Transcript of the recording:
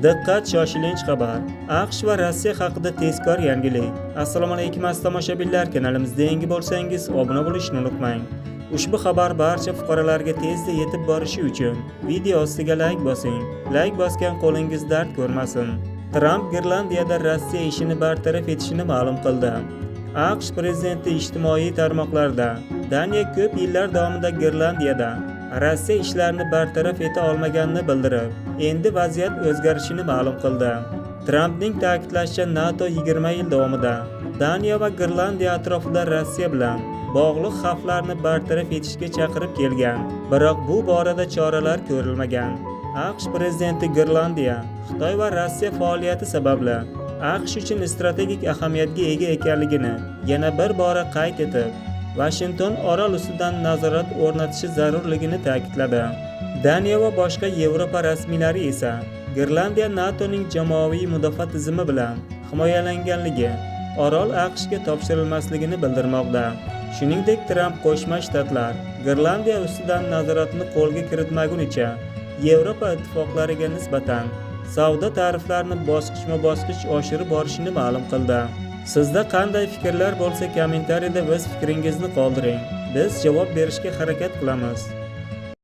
Diqqat, shoshilinch xabar. AQSh va Rossiya haqida tezkor yangilik. Assalomu alaykum aziz tomoshabinlar, kanalimizda yangi bo'lsangiz obuna bo'lishni unutmang. Ushbu xabar barcha fuqarolarga tezda yetib borishi uchun video ostiga like bosing. Like bosgan qo'lingiz dard ko'rmasin. Tramp Grenlandiyada Rossiya ishini bartaraf etishini ma'lum qildi. AQSh prezidenti ijtimoiy tarmoqlarda Daniya ko'p yillar davomida Grenlandiyada Rossiya ishlarini bartaraf eta olmaganini bildirib, endi vaziyat o'zgarishini ma'lum qildi. Trampning ta'kidlashicha, NATO 20 yil davomida Daniya va Grenlandiya atrofida Rossiya bilan bog'liq xavflarni bartaraf etishga chaqirib kelgan, biroq bu borada choralar ko'rilmagan. AQSh prezidenti Grenlandiya, Xitoy va Rossiya faoliyati sababli AQSh uchun strategik ahamiyatga ega ekanligini yana bir bora qayd etib, Washington orol ustidan nazorat o'rnatishi zarurligini ta'kidladi. Daniya va boshqa Yevropa rasmiylari esa Grenlandiya NATOning jamoaviy mudofaa tizimi bilan himoyalanganligi, orol AQShga topshirilmasligini bildirmoqda. Shuningdek, Tramp Qo'shma Shtatlar Grenlandiya ustidan nazoratni qo'lga kiritmagunicha Yevropa ittifoqlariga nisbatan savdo tariflarini bosqichma-bosqich oshirib borishini ma'lum qildi. Sizda qanday fikrlar bo'lsa, kommentariyada o'z fikringizni qoldiring. Biz javob berishga harakat qilamiz.